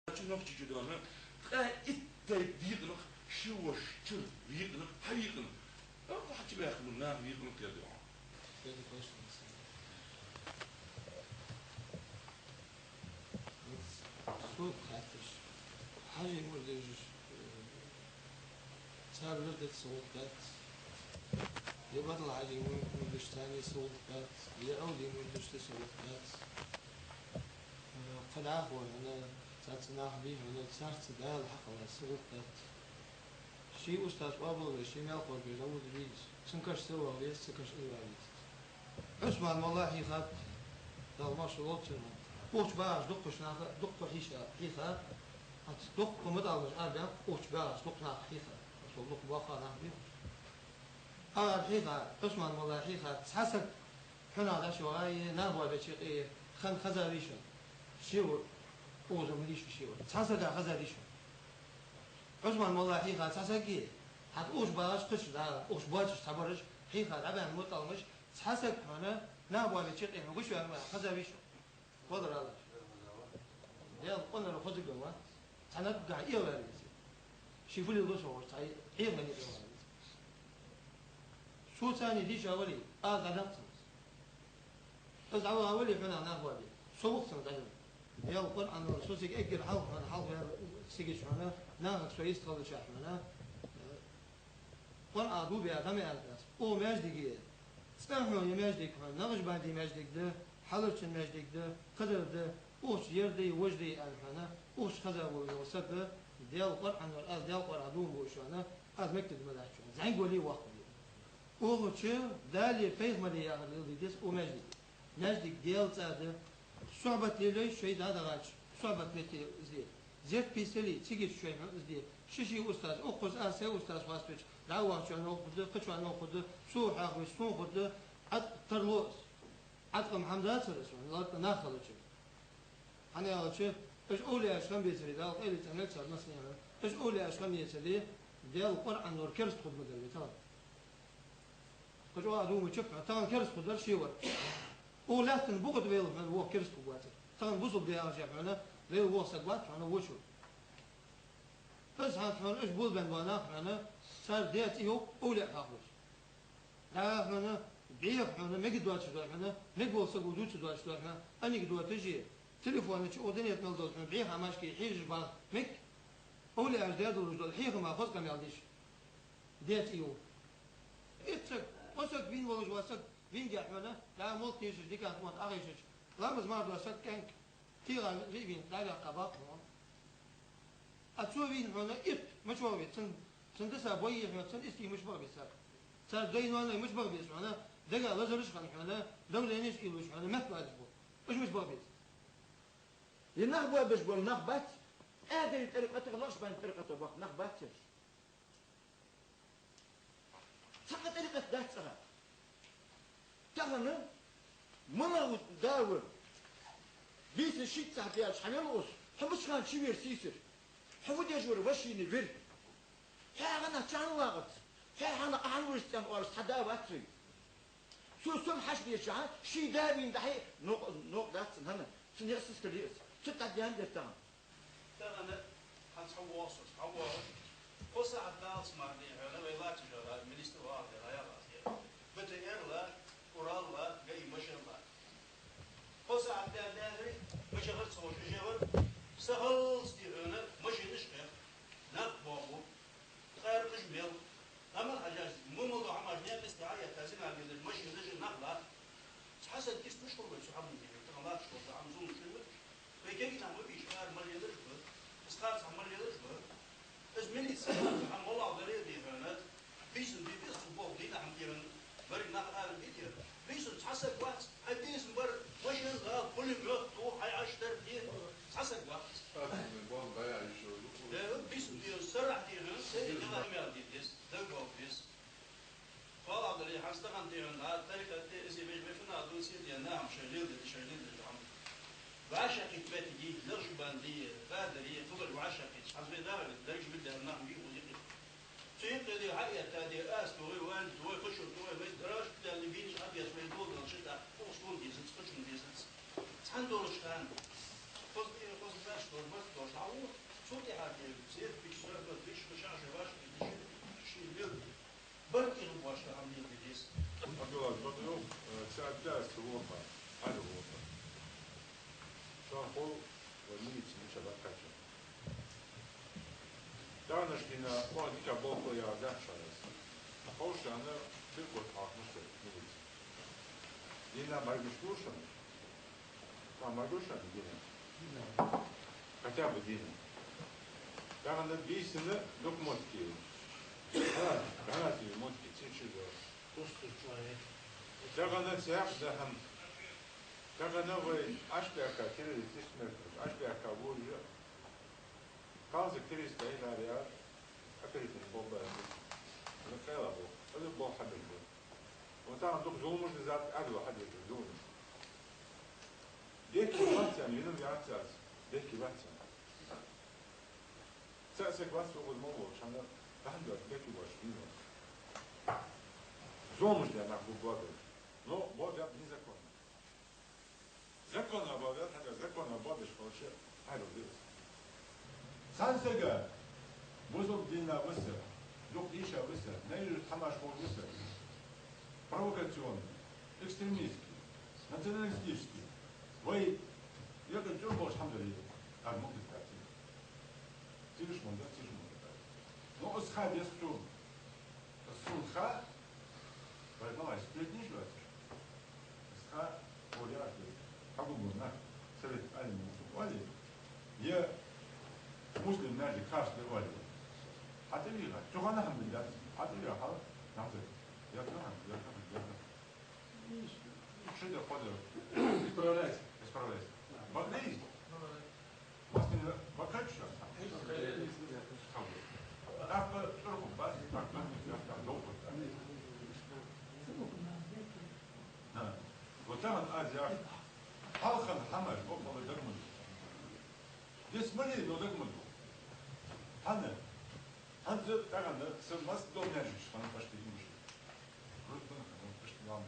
نفسي جدانا إتى بيقنق شو شر بيقنق حيقنق أروح حتى بياخذ منها بيقنق يا دعاء. صوت خاطر حاجة يقول لي صار ردة صوت بات يبطل حاجة يقول ليش تاني صوت بات يعود يقول ليش صوت بات قد عفوا أنا تاتناخ بيه أنا تسارت دال الحق على صوت بات شيء أستاذ قابل شيء ما يقول بيزود بيز سنكش سوا بيز سنكش إيوه بيز عثمان والله يخاف دال ما شاء الله تسمع قوش باش دقش ناخ دق حيخة هات دق مدعوش أربعة قوش باش دق ناخ حيخة أصل دق باخا ناخ بيه حيخة عثمان والله حيخة تحسك حنا على شو هاي نابوا بشيء خزاريشة شيور أوزو مليش شيور تحسك خزاريشة عثمان والله حيخة تحسك إيه هات قوش باش قش دا قوش باش تبرج حيخة عبان مطلمش تحسك حنا نابوا بشيء ما قش خزاريشة قدر الله يا قلنا له خذ الجوا تنقع إيه ولا شوفوا لي الرسول تاعي إيه من الجوا شو ثاني ديش أولي قدرت بس أولي فينا ناخذ صوت سنتين يا القرآن الرسول سيك أجر حلق من حلق سيك شونا ناخذ شوي يستغل شاحنا قرآن أبو بيعدم الناس أو ماجدي استمعوا يماجدك نغش بعدي ماجدك ده حلرش ماجدك ده قدر ده اوش يردي وجدي الحنا اوش خذا وسب ديال القرآن والآل ديال القرآن دوم وشانا هذا مكتب ملاك شو زين قولي وقت او شو دالي فيض ملي يا اللي ديس او ماجدي ماجدك ديال تاع صعبة ليش شيء هذا غاش صعبة مثل زيت بيسلي تيجي شوي زي شيء أستاذ أخذ أسا أستاذ فاستوش دعوة شو أنا أخذ قش أنا أخذ سوح أخذ سوح أخذ عد ترلوس عد محمد سرسون لا ناخذ شيء أنا أقول شيء إيش أولي أشلون بيسري ده قيل تعمل صار مثلا إيش أولي أشلون يسري ده القرآن نور كرس خد مدري ترى كجوا أدوم يشوف ترى كرس خد شيء ور ولا تنبغض بيل من هو كرس قوته ترى بوصل بيا أرجع معنا بيل هو سقوات معنا وشو بس هذا إيش بود بين وانا معنا صار ديت إيوه أولي أخوش لا معنا بيف معنا ما قد واتش دوار معنا ما قول سقو دوتش دوار دوار معنا أني قد واتجي تليفونك أودنية ملدوس من بيها ماشكي حيج بعض مك أولي أجداد ورجل حيخ ما خذ كم يعديش ديت إيوه إتسك وسك بين ولج وسك بين جاء معنا لا ملك يشج ديك أخوان أخيشج لا مز ما دوسك كانك تيغا بين لا قباق أتشوف بين معنا إت مش بابي سن تسا بويه معنا سن إستي مش بابي سر سر دين وانا مش بابي معنا دقا لازلش خان معنا دولة نيش إيوش معنا ما تبغى مش بابي ينخبوا بجبل نخبت هذه طريقة تغلش بين طريقة الوقت نخبتش سقط طريقة ذات سنة تغنى مرة داور بيت الشيء تحتياج حنلقص حبس كان شي يرسيسر حبود يجور وشي نبر حاغنا كان وقت حاغنا قعن ورستان ورس حدا وقتي شو سم حش بيشعر شي دابين دحي نوق ذات سنة سنيرسس كليس تتعديان درتان تغنى حنتحوص حوص قصة عدالس معني هنا ويلات جرا المنستر واحد لا يرى بتغير لا قرال لا جاي مشان لا قصة عدال نهري مش غير صوت جيور سهل استيرنا مش نشقه نقبضه خير قجمل أما الحاجات مو موضوع عملنا استعاية تازين على المش نجي نقلا حسن كيس مش كل شيء عم يجي تغلط شو عم زوم شو ويجي نعمل في شهر مرة يدرجه استخدام مرة يدرجه إزمني سنة عم والله دري دي هنات بيسن دي بيسن بوق دي نعم كيرن بري ناخذ هذا الفيديو بيسن تحسب وقت هاي بيسن بر وشين غاب كل يوم تو هاي عشر دي تحسب وقت بيسن دي سرع دي هن سيد كلام يا دي ديس دقوا ديس والله دري حستغن دي هنات طريقة إذا بيجمعنا دول سيد يا نعم شغيل دي عم وعشا كتبات دي درج باندية فادرية فضل وعشا كتش حسب درج بدها النعم دي وزيقي سيقي دي حقيقة تادي آس توي وان توي خشر توي بيت دراج بدا اللي بيني أبيض من دول نشدها فوصلون دي زنس خشن دي زنس تحن دولش كان فوصل باش دول بس دولش عو Kaki, zit, bich recharge was, بركي الواشة عملية الجيس. Abdullah, بدو ساعة داس الوفا هذا الوفا. شافوا ونيت مش بكتشة. دانا شكينا ما ديك بوكو يا داشاس. أخوش أنا بيقول حق مشترك نيت. دينا ما يمشوشن. ما يمشوشن دينا. كتاب دينا. دانا بيسنا لقمة كيلو. غلطي موت كتير دغنا سياق دهم دغنا وي اشبكا كيري تسمر اشبكا بوجا كاز كيري ستايل اريا اكيد بوبا نكالا بو هذا بو حد بو وتاع دوك زومش ذات ادو حد زوم ديك وقت يعني ينم يعتز ديك وقت ساسك واسو الموضوع عشان عندك ديك واش فينو زومش ده محبوب بوده но Бога незаконно. Законно Бога, хотя законно Бога школше, айро дилс. Сансега, бузок дина высер, дух иша высер, нейру тамаш хол высер. Провокационный, экстремистский, националистический. Вы, я говорю, что больше хамдали, как мог сказать. Тишь мунда, тишь мунда. Но осха без кто. Сулха, поэтому я сплетнишь вас. ورياضي حبوبنا سبت علم وعلي يا مسلم نادي كاش لوالي حتى ليها جوانا الحمد لله حتى ليها حال نعطيك يا كلام يا كلام يا كلام شو ده قدر Исправляйся. исправляйся بقدي مثلا بكتش أبى تروح بس أكمل يفتح دوبك وتمن أزياء حلقا حمل بطل دقمل يسمعني لو دقمل هنا هنزل تغنى سمس دو نجش خلنا بشتي مش رتنا خلنا بشتي عم